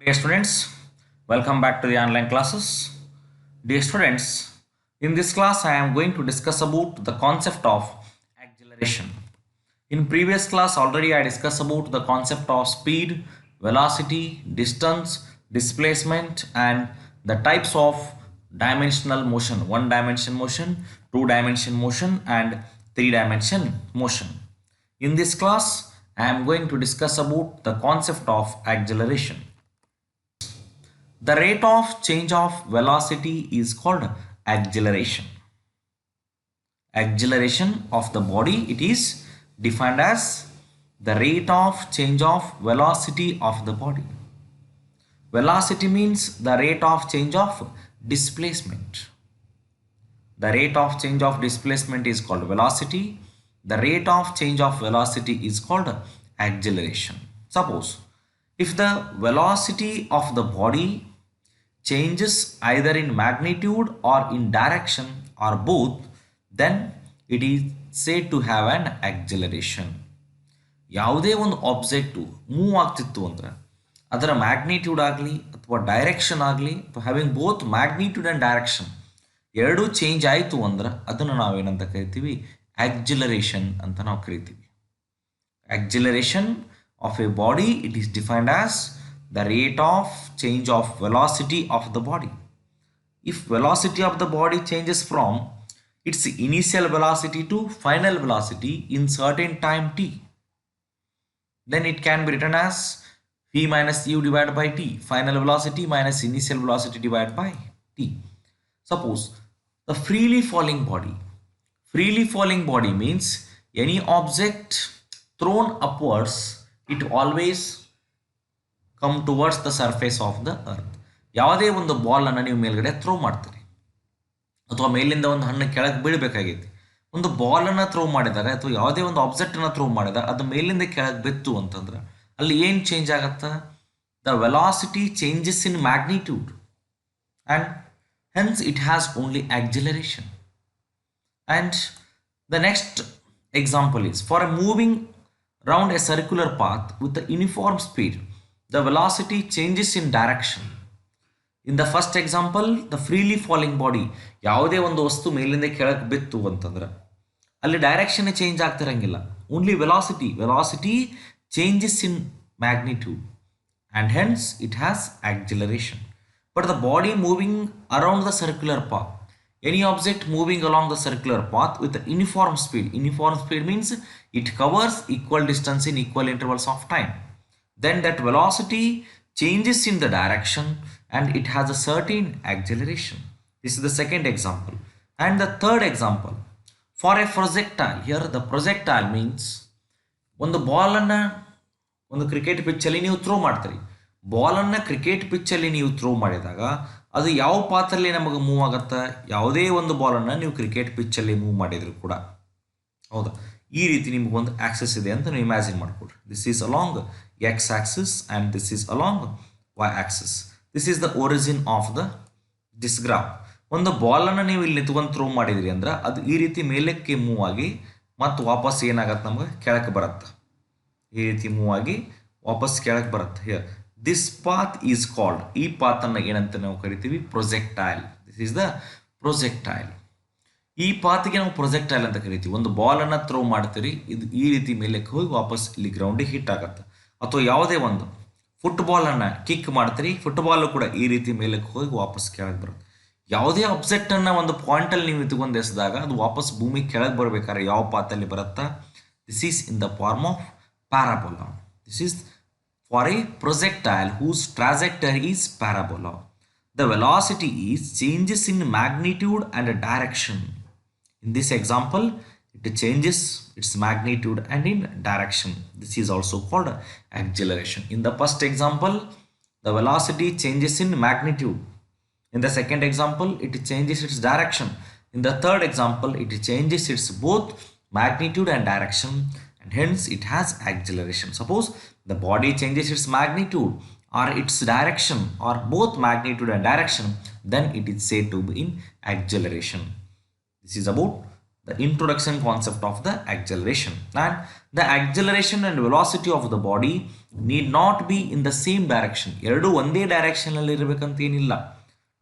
Dear students, welcome back to the online classes. Dear students, in this class I am going to discuss about the concept of acceleration. In previous class already I discussed about the concept of speed, velocity, distance, displacement and the types of dimensional motion, one dimension motion, two dimension motion and three dimension motion. In this class I am going to discuss about the concept of acceleration. The rate of change of velocity is called acceleration. Acceleration of the body, it is defined as the rate of change of velocity of the body. Velocity means the rate of change of displacement. The rate of change of displacement is called velocity. The rate of change of velocity is called acceleration. Suppose if the velocity of the body changes either in magnitude or in direction or both, then it is said to have an acceleration. ಯಾವುದೇ ಒಂದು object move ಆಗ್ತಿತ್ತು ಅಂದ್ರೆ ಅದರ magnitude ಆಗಲಿ ಅಥವಾ direction ಆಗಲಿ ಅಥವಾ having both magnitude and direction ಎರಡೂ ಚೇಂಜ್ ಆಯಿತು ಅಂದ್ರೆ ಅದನ್ನು ನಾವೇನಂತ ಕರಿತೀವಿ acceleration ಅಂತ ನಾವು ಕರಿತೀವಿ. Acceleration of a body, it is defined as the rate of change of velocity of the body. If velocity of the body changes from its initial velocity to final velocity in certain time t, then it can be written as v minus u divided by t, final velocity minus initial velocity divided by t. Suppose the freely falling body means any object thrown upwards, it always come towards the surface of the earth. ಯಾವುದೇ ಒಂದು ball ಅನ್ನು ನೀವು ಮೇಲ್ಗಡೆ throw ಮಾಡ್ತೀರಿ ಅಥವಾ ಮೇಲಿಂದ ಒಂದು ಹಣ್ಣು ಕೆಳಗೆ ಬೀಳಬೇಕಾಗೈತಿ, ಒಂದು ಬಾಲ್ ಅನ್ನು ಥ್ರೋ ಮಾಡಿದಾಗ ಅಥವಾ ಯಾವುದೇ ಒಂದು ಆಬ್ಜೆಕ್ಟ್ ಅನ್ನು ಥ್ರೋ ಮಾಡಿದಾಗ ಅದು ಮೇಲಿಂದ ಕೆಳಗೆ ಬಿತ್ತು ಅಂತಂದ್ರೆ ಅಲ್ಲಿ ಏನು ಚೇಂಜ್ ಆಗತ್ತಾ? The velocity changes in magnitude and hence it has only acceleration. And the next example is for a moving round a circular path with a uniform speed, the velocity changes in direction. In the first example, the freely falling body, ಯಾವುದೇ ಒಂದು ವಸ್ತು ಮೇಲಿಂದ ಕೆಳಗೆ ಬಿತ್ತು ಅಂತಂದ್ರೆ ಅಲ್ಲಿ direction change ಆಗ್ತಿರಂಗಿಲ್ಲ, only velocity changes in magnitude and hence it has acceleration. But the body moving around the circular path, any object moving along the circular path with a uniform speed means it covers equal distance in equal intervals of time, then that velocity changes in the direction and it has a certain acceleration. This is the second example. And the third example, for a projectile, here the projectile means ಒಂದು ಬಾಲನ್ನು ಒಂದು cricket ಪಿಚ್ಚಲ್ಲಿ ನೀವು throw ಮಾಡ್ತೀರಿ, ಬಾಲನ್ನು cricket ಪಿಚ್ಚಲ್ಲಿ ನೀವು throw ಮಾಡಿದಾಗ ಅದು ಯಾವ ಪಾತಲ್ಲಿ ನಮಗೆ move ಆಗುತ್ತೆ? ಯಾವುದೇ ಒಂದು ಬಾಲನ್ನು ನೀವು ಕ್ರಿಕೆಟ್ ಪಿಚ್ಚಲ್ಲಿ ಮೂವ್ ಮಾಡಿದ್ರು ಕೂಡ, ಹೌದಾ, ಈ ರೀತಿ ನಿಮಗೊಂದು ಆಕ್ಸಿಸ್ ಇದೆ ಅಂತ ನೀವು ಇಮ್ಯಾಜಿನ್ ಮಾಡಿಕೊಡ್ರಿ. This is along X axis and this is along Y axis. This is the origin of the this graph. ಒಂದು ಬಾಲನ್ನು ನೀವು ಇಲ್ಲಿ ನಿಂತ್ಕೊಂಡು ಥ್ರೋ ಮಾಡಿದ್ರಿ ಅಂದ್ರೆ ಅದು ಈ ರೀತಿ ಮೇಲಕ್ಕೆ ಮೂವ್ ಆಗಿ ಮತ್ತು ವಾಪಸ್ ಏನಾಗತ್ತೆ, ನಮಗೆ ಕೆಳಕ್ಕೆ ಬರುತ್ತೆ. ಈ ರೀತಿ ಮೂವ್ ಆಗಿ ವಾಪಸ್ ಕೆಳಗೆ ಬರುತ್ತೆ. Here this path is called, ಈ ಪಾತನ್ನು ಏನಂತ ನಾವು ಕರಿತೀವಿ? Projectile. This is the projectile. ಈ ಪಾತ್ಗೆ ನಾವು ಪ್ರೊಜೆಕ್ಟೈಲ್ ಅಂತ ಕರಿತೀವಿ. ಒಂದು ಬಾಲನ್ನು ಥ್ರೋ ಮಾಡ್ತೀರಿ, ಇದು ಈ ರೀತಿ ಮೇಲಕ್ಕೆ ಹೋಗಿ ವಾಪಸ್ ಇಲ್ಲಿ ಗ್ರೌಂಡಿಗೆ ಹಿಟ್ ಆಗುತ್ತೆ. ಅಥವಾ ಯಾವುದೇ ಒಂದು ಫುಟ್ಬಾಲನ್ನು ಕಿಕ್ ಮಾಡ್ತೀರಿ, ಫುಟ್ಬಾಲು ಕೂಡ ಈ ರೀತಿ ಮೇಲಕ್ಕೆ ಹೋಗಿ ವಾಪಸ್ ಕೆಳಗೆ ಬರುತ್ತೆ. ಯಾವುದೇ ಆಬ್ಜೆಕ್ಟನ್ನು ಒಂದು ಪಾಯಿಂಟಲ್ಲಿ ನೀವು ಇಟ್ಕೊಂಡು ಎಸೆದಾಗ ಅದು ವಾಪಸ್ ಭೂಮಿ ಕೆಳಗೆ ಬರಬೇಕಾದ್ರೆ ಯಾವ ಪಾತಲ್ಲಿ ಬರುತ್ತಾ? This is in the form of parabola. This is for a projectile whose trajectory is parabola. The velocity is changes in magnitude and direction. In this example, it changes its magnitude and in direction. This is also called acceleration. In the first example, the velocity changes in magnitude. In the second example, it changes its direction. In the third example, it changes its both magnitude and direction, and hence it has acceleration. Suppose the body changes its magnitude or its direction or both magnitude and direction, then it is said to be in acceleration. This is about the introduction concept of the acceleration. And the acceleration and velocity of the body need not be in the same direction. ಎರಡು ಒಂದೇ direction ಅಲ್ಲಿ ಇರಬೇಕಂತ ಏನಿಲ್ಲ,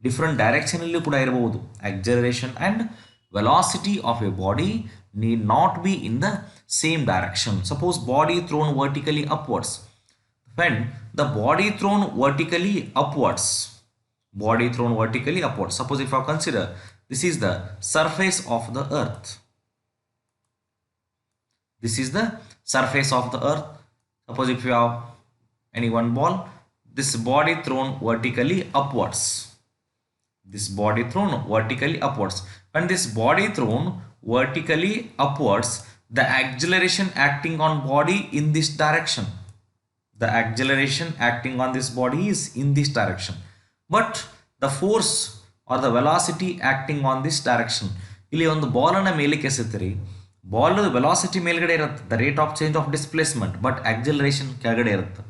different direction ಅಲ್ಲಿ ಕೂಡ ಇರಬಹುದು. acceleration and velocity of a body need not be in the same direction. Suppose body thrown vertically upwards. When the body thrown vertically upwards, suppose if I consider this is the surface of the earth, suppose if you have any one ball, this body thrown vertically upwards, when this body thrown vertically upwards, the acceleration acting on body in this direction, is in this direction, but the force or the velocity acting on this direction, ಇಲ್ಲಿ ಒಂದು ball ಅನ್ನು ಮೇಲಕ್ಕೆ ಎಸೆತಿರಿ, ball velocity ಮೇಲ್ಗಡೆ ಇರುತ್ತೆ, the rate of change of displacement, but acceleration ಕೆಳಗಡೆ ಇರುತ್ತೆ.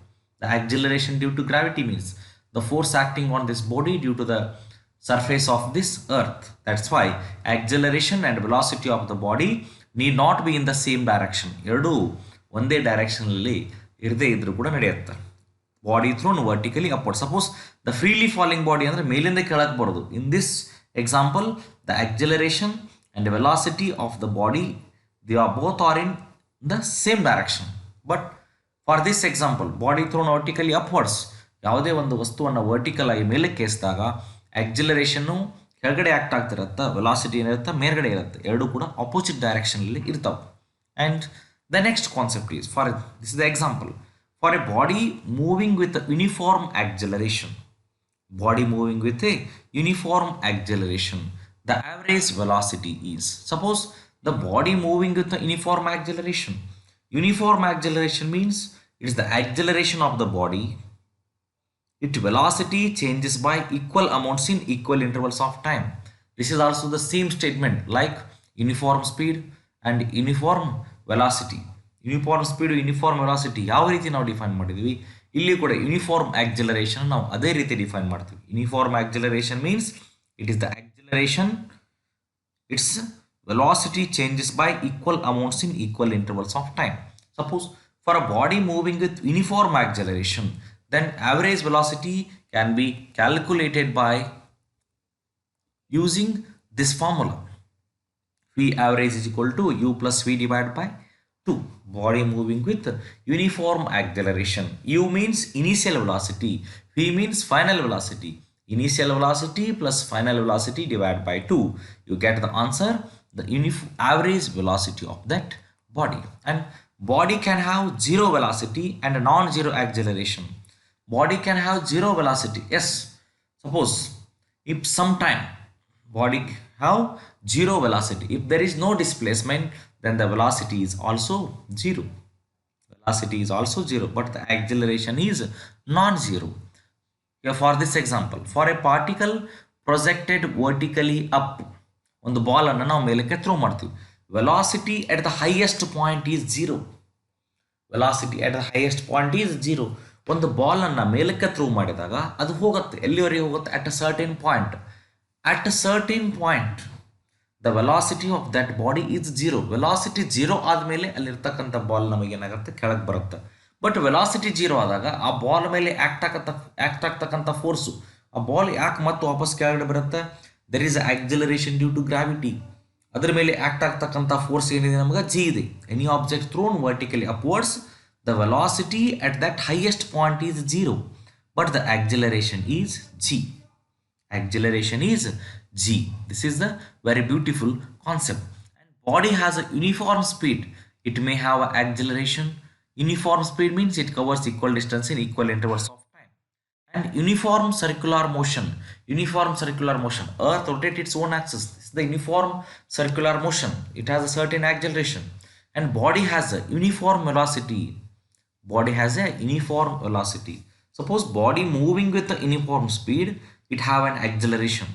The acceleration due to gravity means the force acting on this body due to the surface of this earth. That's why acceleration and velocity of the body need not be in the same direction. ಎರಡು ಒಂದೇ direction ಅಲ್ಲಿ ಇರದೇ ಇದ್ರೂ ಕೂಡ ನಡೆಯುತ್ತೆ. Body throne vertically upward. Suppose the freely falling body ಅಂದರೆ ಮೇಲಿಂದ ಕೆಳಗೆ ಬರೋದು. In this example the acceleration and velocity of the body, they are both are in the same direction. But for this example, body thrown vertically upwards, ಯಾವುದೇ ಒಂದು ವಸ್ತುವನ್ನು vertical ಆಗಿ ಮೇಲಕ್ಕೆ ಎಸೆದಾಗ ಆಕ್ಸಿಲರೇಷನ್ನು ಕೆಳಗಡೆ ಆಕ್ಟ್ ಆಗ್ತಿರುತ್ತೆ, ವೆಲಾಸಿಟಿ ಏನಿರುತ್ತೆ ಮೇಲ್ಗಡೆ ಇರುತ್ತೆ, ಎರಡು ಕೂಡ ಆಪೋಸಿಟ್ ಡೈರೆಕ್ಷನಲ್ಲಿ ಇರ್ತಾವೆ. And the next concept is for this is the example for A body moving with uniform acceleration, the average velocity is, suppose the body moving with the uniform acceleration means it is the acceleration of the body, its velocity changes by equal amounts in equal intervals of time. This is also the same statement like uniform speed and uniform velocity. Uniform speed, uniform velocity ಯಾವ ರೀತಿ ನಾವು define ಮಾಡಿದ್ವಿ, ಇಲ್ಲಿ ಕೂಡ uniform acceleration ನಾವು ಅದೇ ರೀತಿ define ಮಾಡ್ತೀವಿ. Uniform acceleration means it is the acceleration, its velocity changes by equal amounts in equal intervals of time. Suppose for a body moving with uniform acceleration, then average velocity can be calculated by using this formula. V average is equal to u plus v divided by 2. Body moving with uniform acceleration. U means initial velocity, v means final velocity. Initial velocity plus final velocity divided by 2, you get the answer, the average velocity of that body. And body can have zero velocity and non-zero acceleration. Body can have zero velocity, yes. Suppose if sometime body have zero velocity, if there is no displacement, then the velocity is also zero. But the acceleration is non-zero. Here for this example, for a particle projected vertically up, ಒಂದು ball ಅನ್ನು ನಾವು ಮೇಲಕ್ಕೆ throw ಮಾಡ್ತೀವಿ, velocity at the highest point is zero. ಒಂದು ball ಅನ್ನು ಮೇಲಕ್ಕೆ throw ಮಾಡಿದಾಗ ಅದು ಹೋಗುತ್ತೆ, ಎಲ್ಲಿವರೆಗೆ ಹೋಗುತ್ತೆ, at a certain point the velocity of that body is zero. Velocity zero ಆದಮೇಲೆ ಅಲ್ಲಿರ್ತಕ್ಕಂಥ ಬಾಲ್ ನಮಗೆ ಏನಾಗುತ್ತೆ, ಕೆಳಗೆ ಬರುತ್ತೆ. ಬಟ್ ವೆಲಾಸಿಟಿ ಜೀರೋ ಆದಾಗ ಆ ಬಾಲ್ ಮೇಲೆ ಆಕ್ಟ್ ಆಗ್ತಕ್ಕಂಥ ಫೋರ್ಸು, ಆ ಬಾಲ್ ಯಾಕೆ ಮತ್ತೆ ವಾಪಸ್ ಕೆಳಗಡೆ ಬರುತ್ತೆ, there is acceleration due to gravity. ಅದರ ಮೇಲೆ ಆಕ್ಟ್ ಆಗ್ತಕ್ಕಂಥ ಫೋರ್ಸ್ ಏನಿದೆ ನಮಗೆ ಜಿ ಇದೆ. Any object thrown vertically upwards, the velocity at that highest point is zero, but the acceleration is G. This is the very beautiful concept. And body has a uniform speed, it may have a acceleration. Uniform speed means it covers equal distance in equal intervals of time. And uniform circular motion. Earth rotates its own axis. This is the uniform circular motion. It has a certain acceleration. And body has a uniform velocity. Suppose body moving with the uniform speed, it have an acceleration.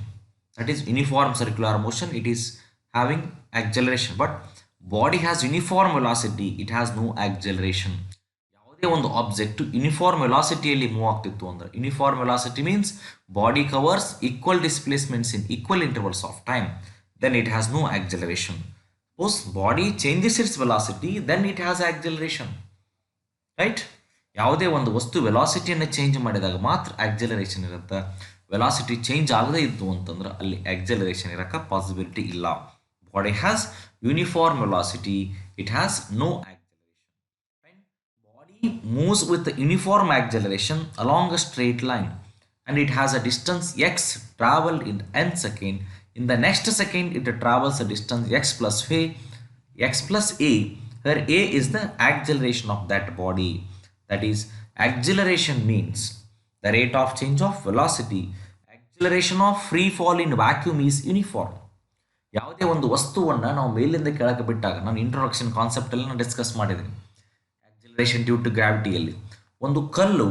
That is uniform circular motion. It is having acceleration. But body has uniform velocity, it has no acceleration. ಯಾವುದೇ ಒಂದು object uniform ವೆಲಾಸಿಟಿಯಲ್ಲಿ move ಆಗ್ತಿತ್ತು ಅಂದರೆ, uniform velocity means body covers equal displacements in equal intervals of time, then it has no acceleration. Suppose body changes its velocity, then it has acceleration, right? ಯಾವುದೇ ಒಂದು ವಸ್ತು ವೆಲಾಸಿಟಿಯನ್ನು change ಮಾಡಿದಾಗ ಮಾತ್ರ acceleration ಇರುತ್ತೆ. Velocity change ಆಗದೇ ಇತ್ತು ಅಂತಂದ್ರೆ ಅಲ್ಲಿ ಆಕ್ಸಲರೇಷನ್ ಇರೋಕ್ಕೆ ಪಾಸಿಬಿಲಿಟಿ ಇಲ್ಲ. Body has uniform velocity, it has no acceleration. Body moves with uniform acceleration along a straight line and it has a distance x traveled in n second. In the next second it travels a distance x plus a, where a is the acceleration of that body. That is, acceleration means the rate of change of velocity. Acceleration of free fall in vacuum is uniform. ಯಾವುದೇ ಒಂದು ವಸ್ತುವನ್ನು ನಾವು ಮೇಲಿಂದ ಕೆಳಗೆ ಬಿಟ್ಟಾಗ, ನಾನು introduction ಕಾನ್ಸೆಪ್ಟಲ್ಲಿ ನಾನು discuss ಮಾಡಿದ್ದೀನಿ ಆಕ್ಸಿಲರೇಷನ್ ಡ್ಯೂ ಟು ಗ್ರಾವಿಟಿಯಲ್ಲಿ, ಒಂದು ಕಲ್ಲು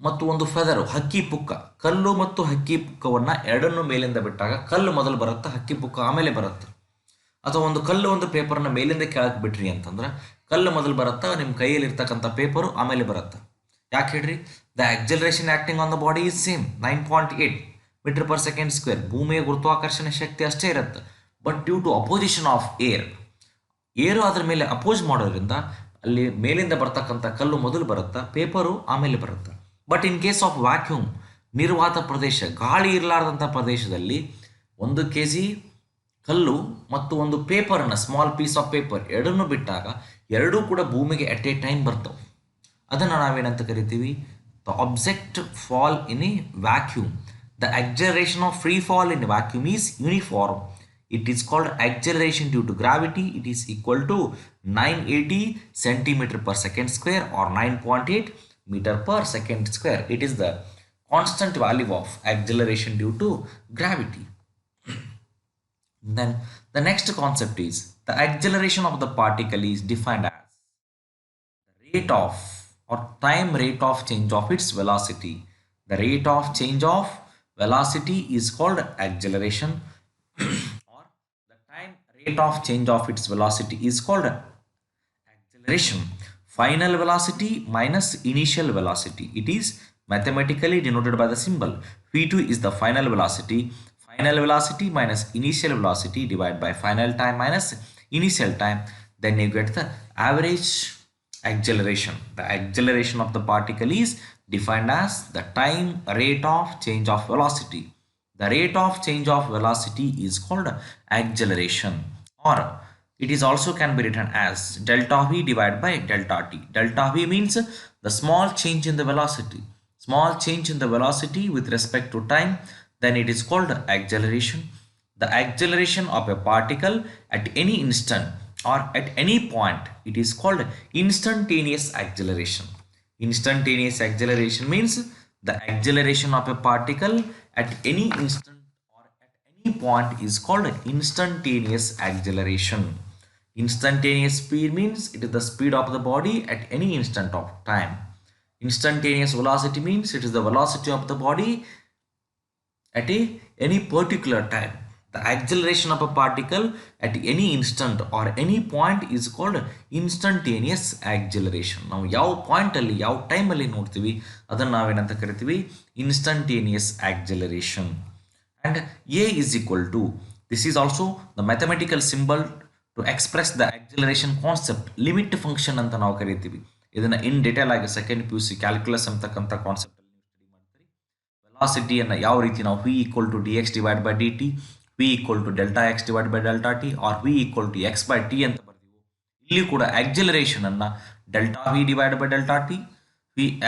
ಮತ್ತು ಒಂದು ಫೆದರು, ಹಕ್ಕಿ ಪುಕ್ಕ, ಕಲ್ಲು ಮತ್ತು ಹಕ್ಕಿ ಪುಕ್ಕವನ್ನು ಎರಡನ್ನೂ ಮೇಲಿಂದ ಬಿಟ್ಟಾಗ ಕಲ್ಲು ಮೊದಲು ಬರುತ್ತೆ, ಹಕ್ಕಿ ಪುಕ್ಕ ಆಮೇಲೆ ಬರುತ್ತೆ. ಅಥವಾ ಒಂದು ಕಲ್ಲು ಒಂದು ಪೇಪರ್ನ ಮೇಲಿಂದ ಕೆಳಗೆ ಬಿಟ್ರಿ ಅಂತಂದ್ರೆ ಕಲ್ಲು ಮೊದಲು ಬರುತ್ತಾ, ನಿಮ್ಮ ಕೈಯಲ್ಲಿ ಇರ್ತಕ್ಕಂಥ ಪೇಪರು ಆಮೇಲೆ ಬರುತ್ತೆ. ಯಾಕೆ ಹೇಳ್ರಿ? The acceleration acting on the body is same 9.8 meter per second square. ಭೂಮಿಯ ಗುರುತ್ವಾಕರ್ಷಣೆ ಶಕ್ತಿ ಅಷ್ಟೇ ಇರುತ್ತೆ. But due to opposition of air ಅದರ ಮೇಲೆ ಅಪೋಸ್ ಮಾಡೋದ್ರಿಂದ ಅಲ್ಲಿ ಮೇಲಿಂದ ಬರ್ತಕ್ಕಂಥ ಕಲ್ಲು ಮೊದಲು ಬರುತ್ತಾ, ಪೇಪರು ಆಮೇಲೆ ಬರುತ್ತೆ. But in case of vacuum, ನಿರ್ವಾತ ಪ್ರದೇಶ, ಗಾಳಿ ಇರಲಾರ್ದಂಥ ಪ್ರದೇಶದಲ್ಲಿ 1 kg ಕಲ್ಲು ಮತ್ತು ಒಂದು ಪೇಪರ್ನ ಸ್ಮಾಲ್ ಪೀಸ್ ಆಫ್ ಪೇಪರ್ ಎರಡನ್ನೂ ಬಿಟ್ಟಾಗ ಎರಡೂ ಕೂಡ ಭೂಮಿಗೆ ಎಟ್ ಎ ಟೈಮ್ ಬರ್ತವೆ. ಅದನ್ನು ನಾವೇನಂತ ಕರಿತೀವಿ? The object fall in a vacuum. The acceleration of free fall in vacuum is uniform. It is called acceleration due to gravity. It is equal to 980 centimeter per second square or 9.8 meter per second square. It is the constant value of acceleration due to gravity. Then the next concept is the acceleration of the particle is defined as the rate of or time rate of change of its velocity. The rate of change of velocity is called acceleration or the time rate of change of its velocity is called acceleration. Final velocity minus initial velocity. It is mathematically denoted by the symbol v2 is the final velocity. Final velocity minus initial velocity divided by final time minus initial time. Then you get the average acceleration. The acceleration of the particle is defined as the time rate of change of velocity. The rate of change of velocity is called acceleration, or it is also can be written as delta v divided by delta t. Delta v means the small change in the velocity. Small change in the velocity with respect to time, then it is called acceleration. The acceleration of a particle at any instant or at any point, it is called instantaneous acceleration. Instantaneous acceleration means the acceleration of a particle at any instant or at any point is called instantaneous acceleration. Instantaneous speed means it is the speed of the body at any instant of time. Instantaneous velocity means it is the velocity of the body at any particular time. The acceleration of a particle at any instant or any point is called instantaneous acceleration. ನಾವು ಯಾವ ಪಾಯಿಂಟಲ್ಲಿ ಯಾವ ಟೈಮಲ್ಲಿ ನೋಡ್ತೀವಿ ಅದನ್ನು ನಾವೇನಂತ ಕರಿತೀವಿ? instantaneous acceleration. And a is equal to, this is also the mathematical symbol to express the acceleration concept, limit function ಅಂತ ನಾವು ಕರಿತೀವಿ. ಇದನ್ನು ಇನ್ ಡಿಟೇಲ್ ಆಗಿ ಸೆಕೆಂಡ್ PUC ಕ್ಯಾಲ್ಕುಲಸ್ ಅಂತಕ್ಕಂಥ ಕಾನ್ಸೆಪ್ಟ್ velocity ಯಾವ ರೀತಿ ನಾವು v equal to dx divided by dt, v equal to delta x divided by delta t or v equal to x by t ಅಂತ ಬರ್ತೀವಿ. ಇಲ್ಲಿ ಕೂಡ acceleration ಅನ್ನ delta v divided by delta t,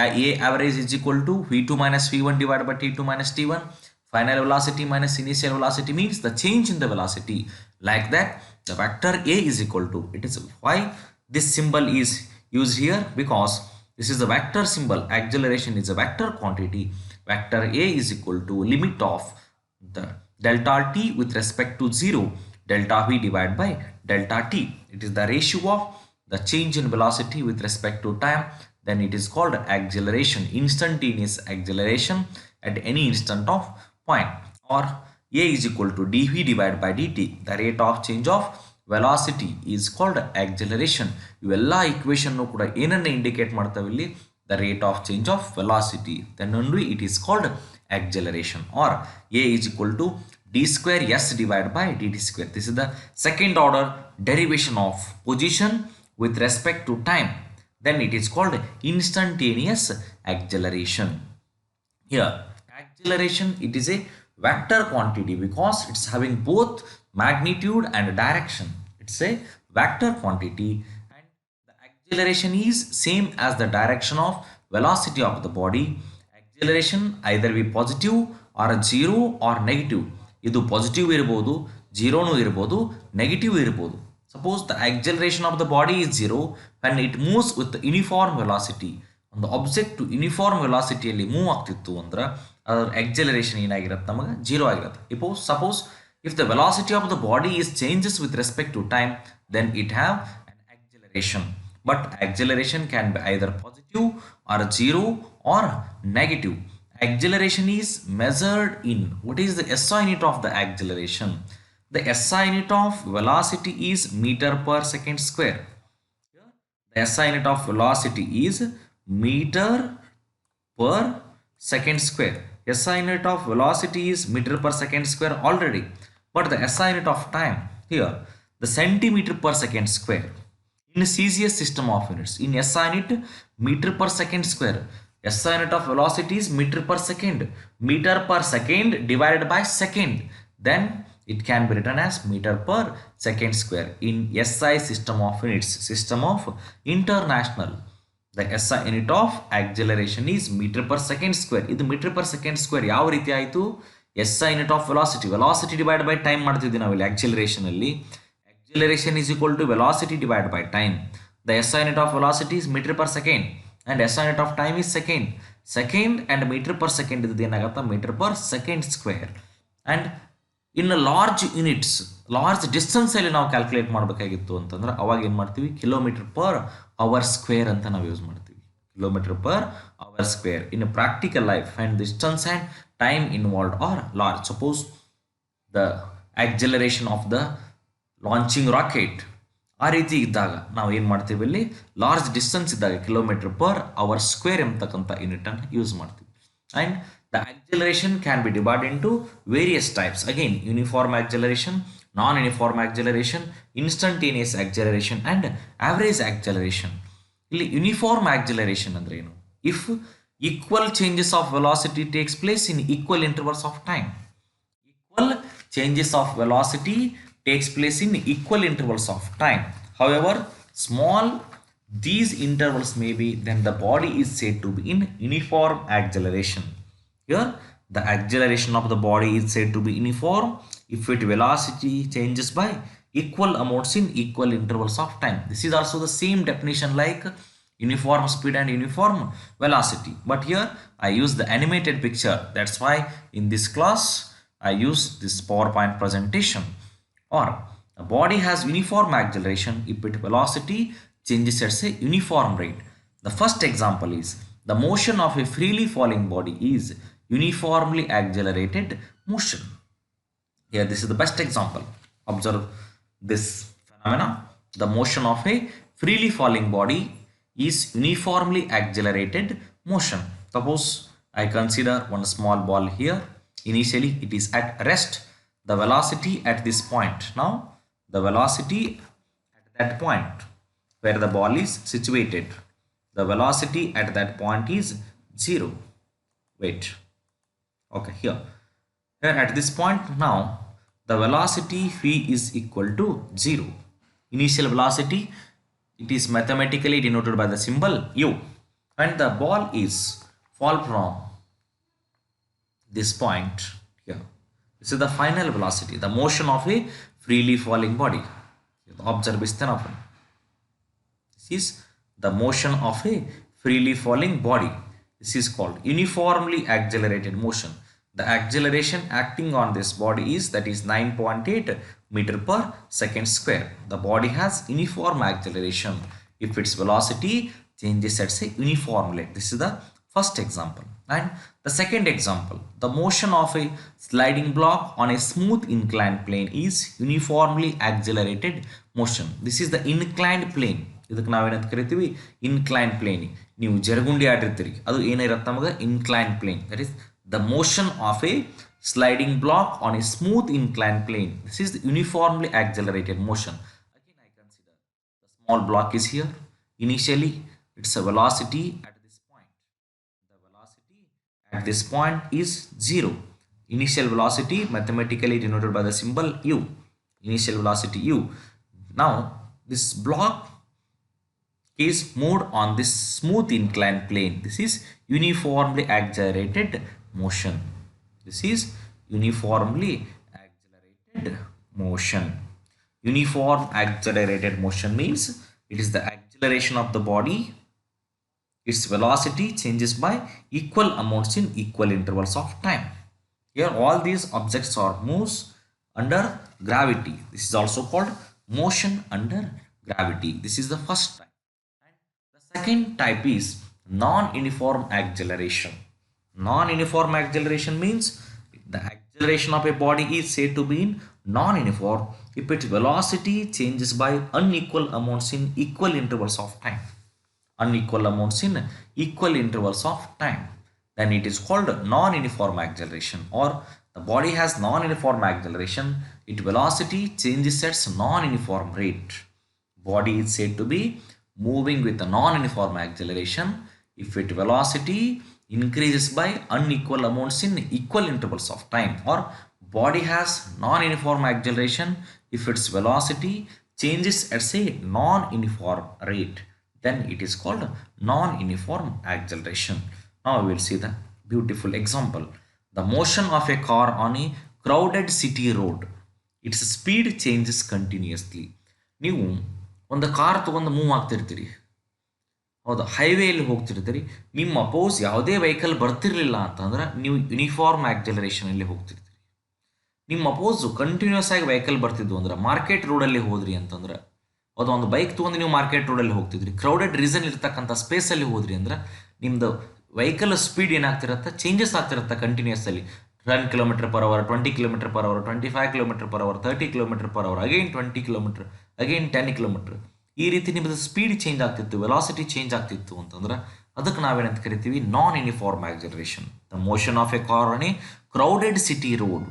a average is equal to v2 minus v1 divided by t2 minus t1. Final velocity minus initial velocity means the change in the velocity. Like that, the vector a is equal to, it is why this symbol is used here, because this is the vector symbol. Acceleration is a vector quantity. Vector a is equal to limit of the delta t with respect to 0, delta v divided by delta t. It is the ratio of the change in velocity with respect to time. Then it is called acceleration, instantaneous acceleration at any instant of point. Or a is equal to dv divided by dt. The rate of change of velocity is called acceleration. ಇವೆಲ್ಲ equation ಕೂಡ ಏನನ್ನ indicate ಮಾಡ್ತಾವೆ? ಇಲ್ಲಿ the rate of change of velocity, then only it is called acceleration. Or a is equal to d square s divided by dt square. This is the second order derivation of position with respect to time. Then it is called instantaneous acceleration. Here acceleration, it is a vector quantity because it's having both magnitude and direction. It's a vector quantity, and the acceleration is same as the direction of velocity of the body. Acceleration either be positive or zero or negative. ಇದು positive ಇರಬಹುದು, ಜೀರೋನು ಇರಬಹುದು, negative ಇರಬಹುದು. Suppose the acceleration of the body is zero when it moves with the uniform velocity. ಒಂದು object uniform ವೆಲಾಸಿಟಿಯಲ್ಲಿ move ಆಗ್ತಿತ್ತು ಅಂದ್ರೆ ಅದರ acceleration ಏನಾಗಿರುತ್ತೆ, ನಮಗೆ ಜೀರೋ ಆಗಿರುತ್ತೆ. Suppose if the velocity of the body is changes with respect to time, then it have an acceleration. But acceleration can be either positive or zero or negative. Acceleration is measured in, what is the SI unit of the acceleration? The SI unit of velocity is meter per second square. The SI unit of velocity is meter per second square. SI unit of velocity is meter per second square already. But the SI unit of time, here the centimeter per second square. In a CCS system of units, in SI unit meter per second square, SI unit of velocity is meter per second. Meter per second divided by second, then it can be written as meter per second square. In SI system of units, system of international, the SI unit of acceleration is meter per second square. ಇದು meter per second square ಯಾವ ರೀತಿ ಆಯಿತು? SI unit of velocity, velocity divided by time ಮಾಡ್ತಿದ್ವಿ ನಾವಿಲ್ಲಿ acceleration ಅಲ್ಲಿ. Acceleration is equal to velocity divided by time. The SI unit of velocity is meter per second and SI unit of time is second. Second and meter per second ಇದು ಏನಾಗುತ್ತೆ? meter per second square. And in a large units, large distance ಅಲ್ಲಿ ನಾವು calculate ಮಾಡಬೇಕಾಗಿತ್ತು ಅಂತಂದ್ರೆ ಅವಾಗ ಏನು ಮಾಡ್ತೀವಿ? Kilometer per hour square ಅಂತ ನಾವು ಯೂಸ್ ಮಾಡ್ತೀವಿ. Kilometer per hour square. In a practical life, and distance and time involved are large. Suppose the acceleration of the launching rocket, ಆ ರೀತಿ ಇದ್ದಾಗ ನಾವು ಏನು ಮಾಡ್ತೀವಿ? ಇಲ್ಲಿ ಲಾರ್ಜ್ ಡಿಸ್ಟೆನ್ಸ್ ಇದ್ದಾಗ ಕಿಲೋಮೀಟರ್ ಪರ್ ಅವರ್ ಸ್ಕ್ವೇರ್ ಎಂಬತಕ್ಕಂಥ ಯೂನಿಟ್ ಅನ್ನು ಯೂಸ್ ಮಾಡ್ತೀವಿ. And the acceleration can be divided into various types. Again, uniform acceleration, non-uniform acceleration, instantaneous acceleration and average acceleration. ಇಲ್ಲಿ ಯೂನಿಫಾರ್ಮ್ acceleration ಅಂದ್ರೆ ಏನು? If equal changes of velocity takes place in equal intervals of time. Equal changes of velocity takes place in equal intervals of time. However, small these intervals may be, then the body is said to be in uniform acceleration. Here the acceleration of the body is said to be uniform if its velocity changes by equal amounts in equal intervals of time. This is also the same definition like uniform speed and uniform velocity, but here I use the animated picture. That's why in this class I use this PowerPoint presentation. Or a body has uniform acceleration if its velocity changes at a uniform rate. The first example is the motion of a freely falling body is uniformly accelerated motion. Here this is the best example. Observe this phenomena. The motion of a freely falling body is uniformly accelerated motion. Suppose I consider one small ball here. Initially it is at rest. The velocity at this point. Now the velocity at that point where the ball is situated, the velocity at that point is 0. Wait. Okay, here at this point now the velocity v is equal to 0. Initial velocity, it is mathematically denoted by the symbol u, and the ball is fall from this point here. This is the final velocity, the motion of a freely falling body. Observe this. This is the motion of a freely falling body. This is called uniformly accelerated motion. The acceleration acting on this body is, that is 9.8 meter per second square. The body has uniform acceleration if its velocity changes at say uniform rate. This is the first example. And the second example, the motion of a sliding block on a smooth inclined plane is uniformly accelerated motion. This is the inclined plane. ಇದಕ್ಕೆ ನಾವೇನಂತ ಕರಿತೀವಿ? inclined plane. ನೀವು ಜರಗುಂಡಿ ಆಡಿರ್ತೀರಿ, ಅದು ಏನಿರುತ್ತೆ ನಮಗೆ incline plane. That is the motion of a sliding block on a smooth inclined plane. This is the uniformly accelerated motion. Again, I consider the small block is here. Initially, its a velocity at this point. The velocity at this point is 0. Initial velocity mathematically denoted by the symbol u. Initial velocity u. Now, this block is moved on this smooth inclined plane. This is uniformly accelerated motion. This is uniformly accelerated motion. Uniform accelerated motion means it is the acceleration of the body. Its velocity changes by equal amounts in equal intervals of time. Here all these objects are moves under gravity. This is also called motion under gravity. This is the first type. And the second type is non-uniform acceleration. Non-uniform acceleration means the acceleration of a body is said to be non-uniform if its velocity changes by unequal amounts in equal intervals of time. Unequal amounts in equal intervals of time. Then it is called non-uniform acceleration, or the body has non-uniform acceleration. Its velocity changes at non-uniform rate. Body is said to be moving with a non-uniform acceleration if its velocity increases by unequal amounts in equal intervals of time, or body has non-uniform acceleration if its velocity changes at say non-uniform rate. Then it is called non-uniform acceleration. Now we will see the beautiful example. The motion of a car on a crowded city road. Its speed changes continuously. ನೀವು ಒಂದು car ತಗೊಂಡು move ಆಗ್ತಿರ್ತೀರಿ, ಹೌದಾ, ಹೈವೇಲಿ ಹೋಗ್ತಿರ್ತೀರಿ, ನಿಮ್ಮ oppose ಯಾವುದೇ vehicle ಬರ್ತಿರ್ಲಿಲ್ಲ ಅಂತಂದ್ರೆ ನೀವು uniform ಆಕ್ಸಲರೇಷನಲ್ಲಿ ಹೋಗ್ತಿರ್ತೀರಿ. ನಿಮ್ಮ ಅಪೋಸು ಕಂಟಿನ್ಯೂಸ್ ಆಗಿ ವೆಹಿಕಲ್ ಬರ್ತಿದ್ವು ಅಂದ್ರೆ ಮಾರ್ಕೆಟ್ ರೋಡಲ್ಲಿ ಹೋದ್ರಿ ಅಂತಂದ್ರೆ, ಅದು ಒಂದು ಬೈಕ್ ತೊಗೊಂಡು ನೀವು ಮಾರ್ಕೆಟ್ ರೋಡಲ್ಲಿ ಹೋಗ್ತಿದ್ರಿ, ಕ್ರೌಡೆಡ್ ರೀಸನ್ ಇರ್ತಕ್ಕಂಥ ಸ್ಪೇಸಲ್ಲಿ ಹೋದ್ರಿ ಅಂದ್ರೆ ನಿಮ್ಮದು ವೆಹಿಕಲ್ ಸ್ಪೀಡ್ ಏನಾಗ್ತಿರತ್ತೆ, ಚೇಂಜಸ್ ಆಗ್ತಿರತ್ತೆ ಕಂಟಿನ್ಯೂಸ್ ಅಲ್ಲಿ. 10 km/h, 20 km/h, 25 km/h, 30 km/h, again 20 km, again 10 km. ಈ ರೀತಿ ನಿಮ್ಮದು ಸ್ಪೀಡ್ ಚೇಂಜ್ ಆಗ್ತಿತ್ತು, ವೆಲಾಸಿಟಿ ಚೇಂಜ್ ಆಗ್ತಿತ್ತು ಅಂತಂದ್ರೆ ಅದಕ್ಕೆ ನಾವೇನಂತ ಕರಿತೀವಿ, ನಾನ್ uniform acceleration. The motion of A car on A crowded city road.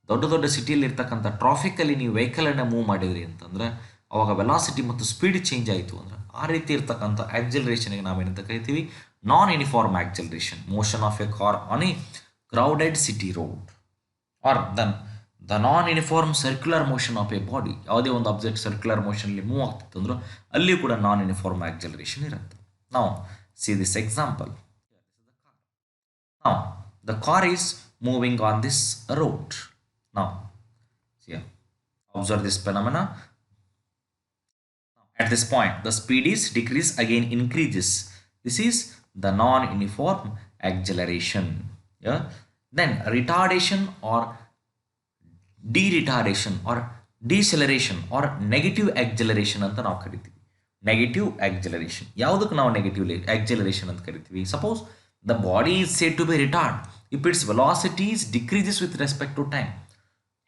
ದೊಡ್ಡ ದೊಡ್ಡ ಸಿಟಿಯಲ್ಲಿ ಇರ್ತಕ್ಕಂಥ ಟ್ರಾಫಿಕಲ್ಲಿ ನೀವು ವೆಹಿಕಲನ್ನು ಮೂವ್ ಮಾಡಿದ್ರಿ ಅಂತಂದ್ರೆ ಅವಾಗ ವೆಲಾಸಿಟಿ ಮತ್ತು ಸ್ಪೀಡ್ ಚೇಂಜ್ ಆಯಿತು ಅಂದ್ರೆ ಆ ರೀತಿ ಇರ್ತಕ್ಕಂಥ ಆಕ್ಸಲರೇಷನ್ಗೆ ನಾವೇನಂತ ಕರಿತೀವಿ, ನಾನ್ uniform acceleration. Motion of A car on A crowded city road, or then the non-uniform circular motion of a body. ಯಾವುದೇ ಒಂದು ಆಬ್ಜೆಕ್ಟ್ ಸರ್ಕ್ಯುಲರ್ ಮೋಷನಲ್ಲಿ ಮೂವ್ ಆಗ್ತಿತ್ತು ಅಂದ್ರೆ ಅಲ್ಲಿ ಕೂಡ ನಾನ್ ಯೂನಿಫಾರ್ಮ್ ಆಕ್ಸಲರೇಷನ್ ಇರುತ್ತೆ. Now see this example. Now the car is moving on this road. Now see, observe this phenomena. At this point the speed is decrease, again increases. This is the non-uniform acceleration. Yeah. Then retardation or de-retardation or deceleration or negative acceleration ಅಂತ ನಾವು ಕರಿತೀವಿ. Negative acceleration. ಯಾವುದಕ್ಕೆ ನಾವು negative acceleration ಅಂತ ಕರಿತೀವಿ? Suppose the body is said to be retard if its velocities decreases with respect to time.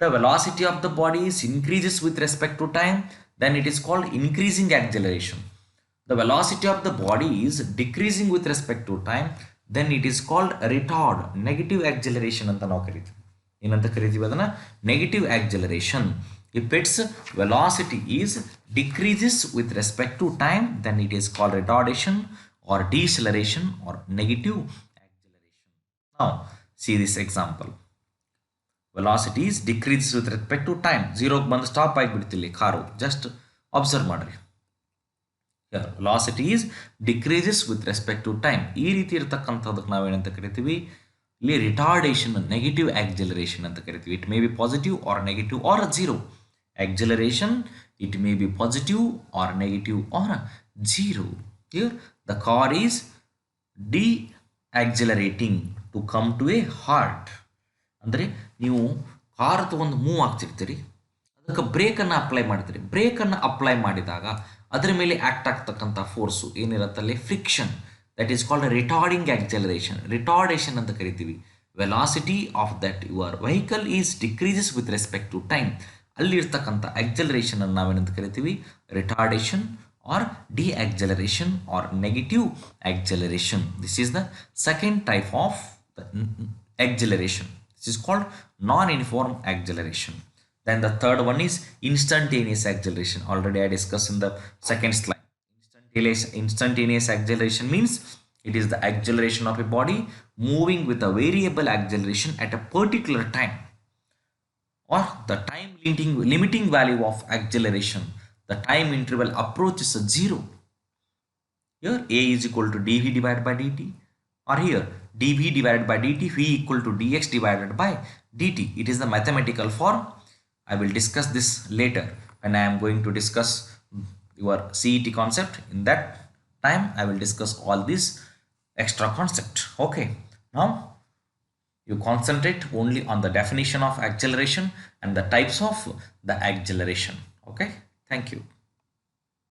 The velocity of the body is increases with respect to time, then it is called increasing acceleration. The velocity of the body is decreasing with respect to time, then it is called retard, negative acceleration ಅಂತ ನಾವು ಕರಿತೀವಿ. ಏನಂತ ಕರಿತೀವಿ ಅದನ್ನ? Negative acceleration. if its velocity is decreases with respect to time, then it is called retardation or deceleration or negative acceleration. Now see this example. velocity is decreases with respect to time. 0 ಬಂದು stop ಆಗಿಬಿಡ್ತಿಲ್ಲ car, just observe ಮಾಡ್ರಿ. velocity is decreases with respect to time. ಈ ರೀತಿ ಇರತಕ್ಕಂಥದಕ್ಕೆ ನಾವೇನಂತ ಕರಿತೀವಿ, ಇಲ್ಲಿ retardation, negative acceleration ಅಂತ ಕರಿತೀವಿ. It may be positive or negative or zero. Acceleration it may be positive or negative or zero. Here the car is decelerating to come to a halt. ಅಂದರೆ ನೀವು car ತಗೊಂಡು move ಆಗ್ತಿರ್ತೀರಿ, ಅದಕ್ಕೆ ಬ್ರೇಕನ್ನು apply ಮಾಡ್ತೀರಿ. ಬ್ರೇಕನ್ನು apply ಮಾಡಿದಾಗ ಅದರ ಮೇಲೆ act ಆಗ್ತಕ್ಕಂಥ force ಏನಿರುತ್ತಲ್ಲಿ, friction, that is called retarding acceleration. Retardation ಅಂತ ಕರಿತೀವಿ. Velocity of that your vehicle is decreases with respect to time. ಅಲ್ಲಿ ಇರ್ತಕ್ಕಂಥ ಆಕ್ಸಲರೇಷನ್ ಅನ್ನು ನಾವೇನಂತ ಕರಿತೀವಿ, retardation or deacceleration or negative acceleration. This is the second type of the acceleration. This is called non-uniform acceleration. Then the third one is instantaneous acceleration. Already I discussed in the second slide. Instantaneous acceleration means it is the acceleration of a body moving with a variable acceleration at a particular time, or the time limiting value of acceleration. The time interval approaches a zero. Here a is equal to dv divided by dt, or here dv divided by dt v equal to dx divided by dt. It is the mathematical form. I will discuss this later when I am going to discuss your CET concept. In that time I will discuss all these extra concept. Okay, now you concentrate only on the definition of acceleration and the types of the acceleration. Okay, thank you.